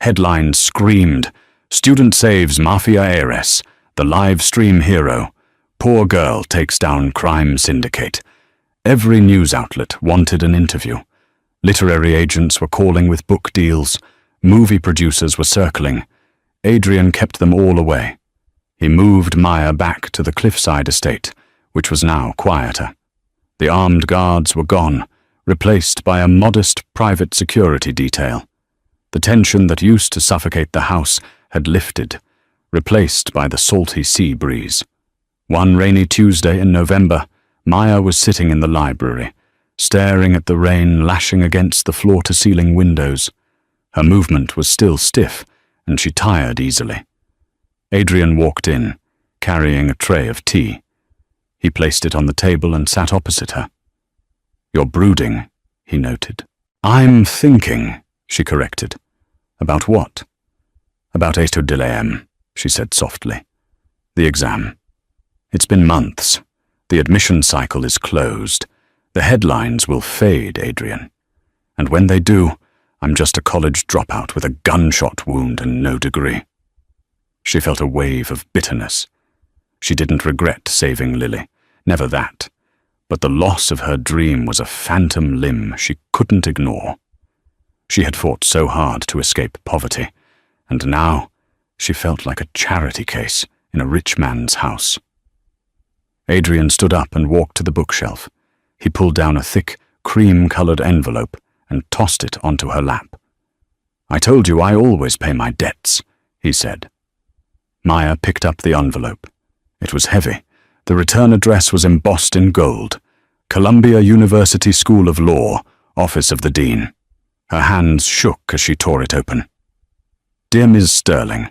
Headlines screamed, "Student saves Mafia heiress, the live stream hero. Poor girl takes down crime syndicate." Every news outlet wanted an interview. Literary agents were calling with book deals. Movie producers were circling. Adrian kept them all away. He moved Maya back to the cliffside estate, which was now quieter. The armed guards were gone, replaced by a modest private security detail. The tension that used to suffocate the house had lifted, replaced by the salty sea breeze. One rainy Tuesday in November, Maya was sitting in the library, staring at the rain lashing against the floor-to-ceiling windows. Her movement was still stiff, and she tired easily. Adrian walked in, carrying a tray of tea. He placed it on the table and sat opposite her. "You're brooding," he noted. "I'm thinking," she corrected. "About what?" "About Eto de l'Am," she said softly. "The exam. It's been months. The admission cycle is closed. The headlines will fade, Adrian. And when they do, I'm just a college dropout with a gunshot wound and no degree." She felt a wave of bitterness. She didn't regret saving Lily, never that. But the loss of her dream was a phantom limb she couldn't ignore. She had fought so hard to escape poverty, and now she felt like a charity case in a rich man's house. Adrian stood up and walked to the bookshelf. He pulled down a thick, cream-colored envelope and tossed it onto her lap. "I told you I always pay my debts," he said. Maya picked up the envelope. It was heavy. The return address was embossed in gold. Columbia University School of Law, Office of the Dean. Her hands shook as she tore it open. "Dear Ms. Sterling,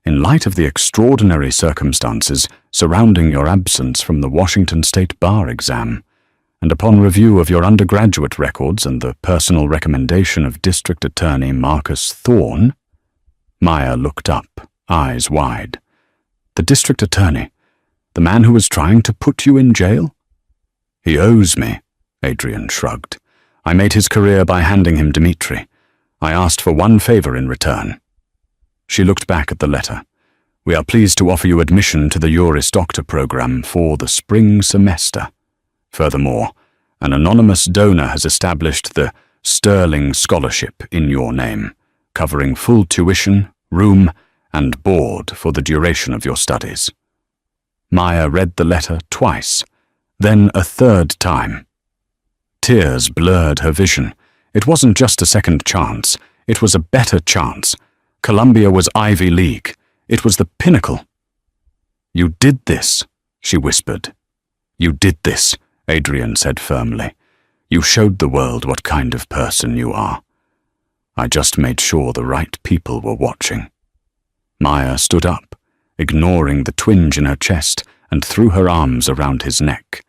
in light of the extraordinary circumstances surrounding your absence from the Washington State Bar exam, and upon review of your undergraduate records and the personal recommendation of District Attorney Marcus Thorne," Maya looked up, eyes wide. "The District Attorney? The man who was trying to put you in jail?" "He owes me," Adrian shrugged. "I made his career by handing him Dmitri. I asked for one favor in return." She looked back at the letter. "We are pleased to offer you admission to the Juris Doctor program for the spring semester. Furthermore, an anonymous donor has established the Sterling Scholarship in your name, covering full tuition, room, and board for the duration of your studies." Maya read the letter twice, then a third time. Tears blurred her vision. It wasn't just a second chance, it was a better chance. Columbia was Ivy League. It was the pinnacle. "You did this," she whispered. "You did this," Adrian said firmly. "You showed the world what kind of person you are. I just made sure the right people were watching." Maya stood up, ignoring the twinge in her chest, and threw her arms around his neck.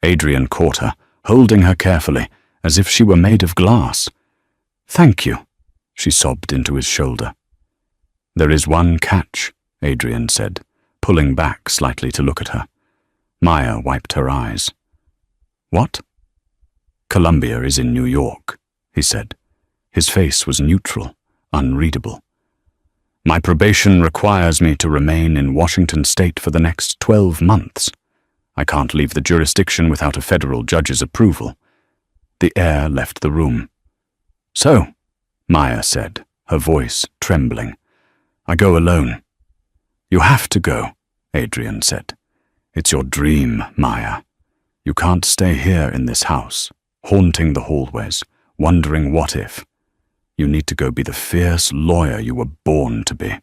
Adrian caught her, holding her carefully, as if she were made of glass. "Thank you," she sobbed into his shoulder. "There is one catch," Adrian said, pulling back slightly to look at her. Maya wiped her eyes. "What?" "Columbia is in New York," he said. His face was neutral, unreadable. "My probation requires me to remain in Washington State for the next 12 months. I can't leave the jurisdiction without a federal judge's approval." The air left the room. "So," Maya said, her voice trembling. "I go alone." "You have to go," Adrian said. "It's your dream, Maya. You can't stay here in this house, haunting the hallways, wondering what if. You need to go be the fierce lawyer you were born to be."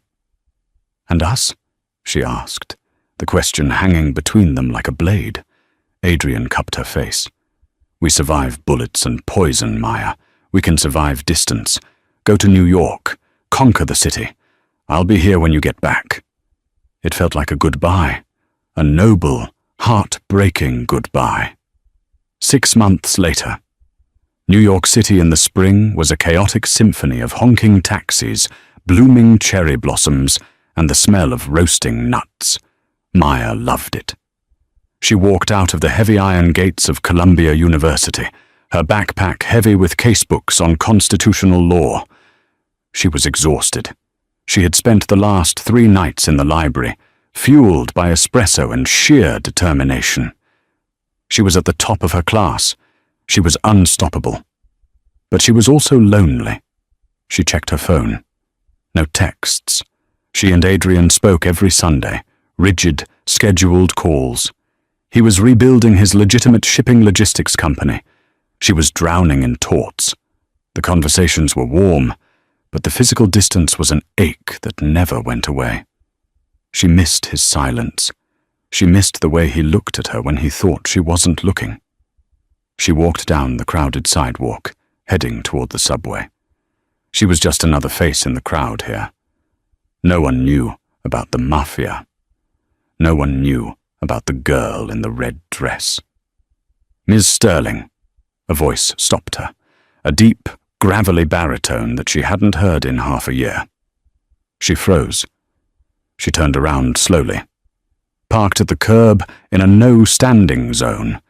"And us?" she asked, the question hanging between them like a blade. Adrian cupped her face. "We survive bullets and poison, Maya. We can survive distance. Go to New York. Conquer the city. I'll be here when you get back." It felt like a goodbye, a noble, heart-breaking goodbye. 6 months later, New York City in the spring was a chaotic symphony of honking taxis, blooming cherry blossoms, and the smell of roasting nuts. Maya loved it. She walked out of the heavy iron gates of Columbia University, her backpack heavy with casebooks on constitutional law. She was exhausted. She had spent the last 3 nights in the library, fueled by espresso and sheer determination. She was at the top of her class. She was unstoppable. But she was also lonely. She checked her phone. No texts. She and Adrian spoke every Sunday, rigid, scheduled calls. He was rebuilding his legitimate shipping logistics company. She was drowning in taunts. The conversations were warm, but the physical distance was an ache that never went away. She missed his silence. She missed the way he looked at her when he thought she wasn't looking. She walked down the crowded sidewalk, heading toward the subway. She was just another face in the crowd here. No one knew about the mafia. No one knew about the girl in the red dress. "Ms. Sterling," a voice stopped her, a deep, gravelly baritone that she hadn't heard in half a year. She froze. She turned around slowly. Parked at the curb in a no-standing zone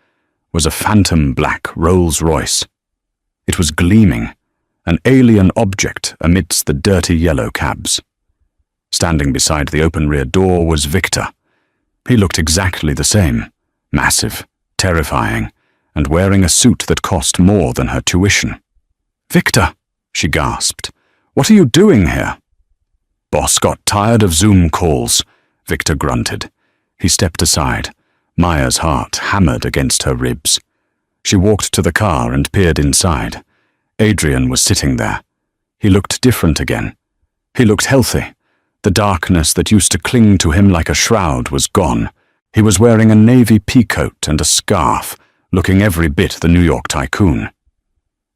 was a phantom black Rolls-Royce. It was gleaming, an alien object amidst the dirty yellow cabs. Standing beside the open rear door was Victor. He looked exactly the same, massive, terrifying, and wearing a suit that cost more than her tuition. "Victor," she gasped, "what are you doing here?" "Boss got tired of Zoom calls," Victor grunted. He stepped aside. Maya's heart hammered against her ribs. She walked to the car and peered inside. Adrian was sitting there. He looked different again. He looked healthy. The darkness that used to cling to him like a shroud was gone. He was wearing a navy peacoat and a scarf, looking every bit the New York tycoon.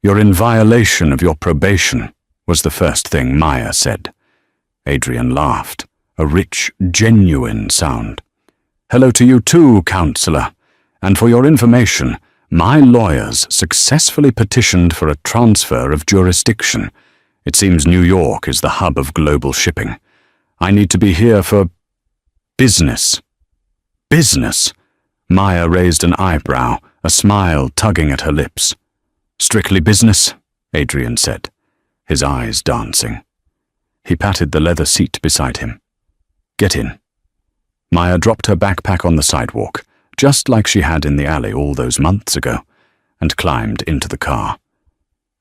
"You're in violation of your probation," was the first thing Maya said. Adrian laughed, a rich, genuine sound. "Hello to you too, counselor. And for your information, my lawyers successfully petitioned for a transfer of jurisdiction. It seems New York is the hub of global shipping. I need to be here for business." "Business?" Maya raised an eyebrow, a smile tugging at her lips. "Strictly business," Adrian said, his eyes dancing. He patted the leather seat beside him. "Get in." Maya dropped her backpack on the sidewalk, just like she had in the alley all those months ago, and climbed into the car.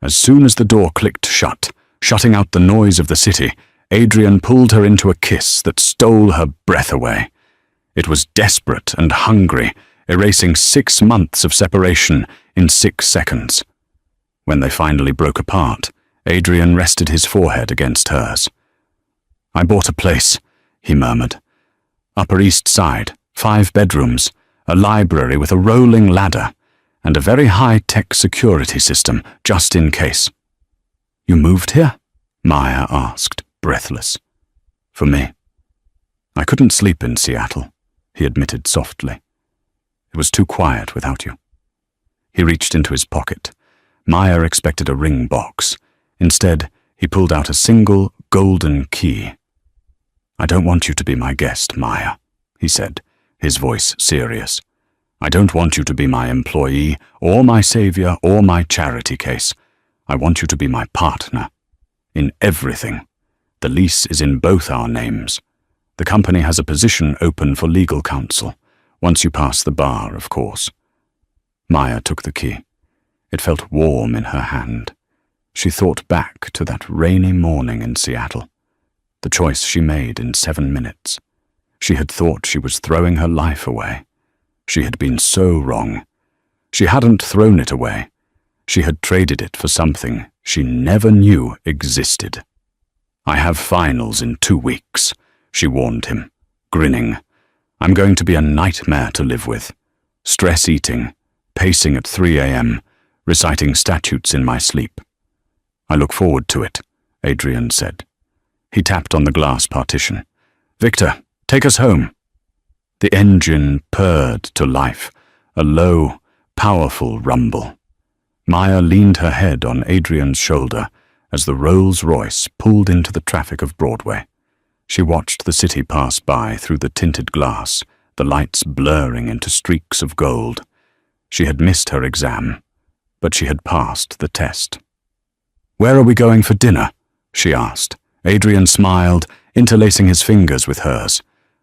As soon as the door clicked shut, shutting out the noise of the city, Adrian pulled her into a kiss that stole her breath away. It was desperate and hungry, erasing 6 months of separation in 6 seconds. When they finally broke apart, Adrian rested his forehead against hers. "I bought a place," he murmured. "Upper East Side, 5 bedrooms, a library with a rolling ladder, and a very high-tech security system, just in case." "You moved here?" Maya asked, breathless. "For me. I couldn't sleep in Seattle," he admitted softly. "It was too quiet without you." He reached into his pocket. Maya expected a ring box. Instead, he pulled out a single golden key. "I don't want you to be my guest, Maya," he said, his voice serious. "I don't want you to be my employee, or my savior, or my charity case. I want you to be my partner. In everything. The lease is in both our names. The company has a position open for legal counsel, once you pass the bar, of course." Maya took the key. It felt warm in her hand. She thought back to that rainy morning in Seattle, the choice she made in 7 minutes. She had thought she was throwing her life away. She had been so wrong. She hadn't thrown it away. She had traded it for something she never knew existed. "I have finals in 2 weeks," she warned him, grinning. "I'm going to be a nightmare to live with. Stress eating, pacing at 3 a.m., reciting statutes in my sleep." "I look forward to it," Adrian said. He tapped on the glass partition. "Victor, take us home." The engine purred to life, a low, powerful rumble. Maya leaned her head on Adrian's shoulder as the Rolls-Royce pulled into the traffic of Broadway. She watched the city pass by through the tinted glass, the lights blurring into streaks of gold. She had missed her exam, but she had passed the test. "Where are we going for dinner?" she asked. Adrian smiled, interlacing his fingers with hers.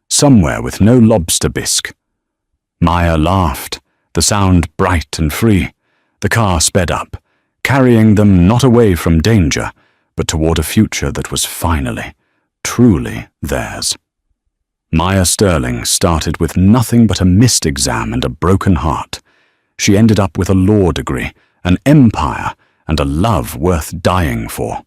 "Somewhere with no lobster bisque." Maya laughed, the sound bright and free. The car sped up, carrying them not away from danger, but toward a future that was finally, truly theirs. Maya Sterling started with nothing but a missed exam and a broken heart. She ended up with a law degree, an empire, and a love worth dying for.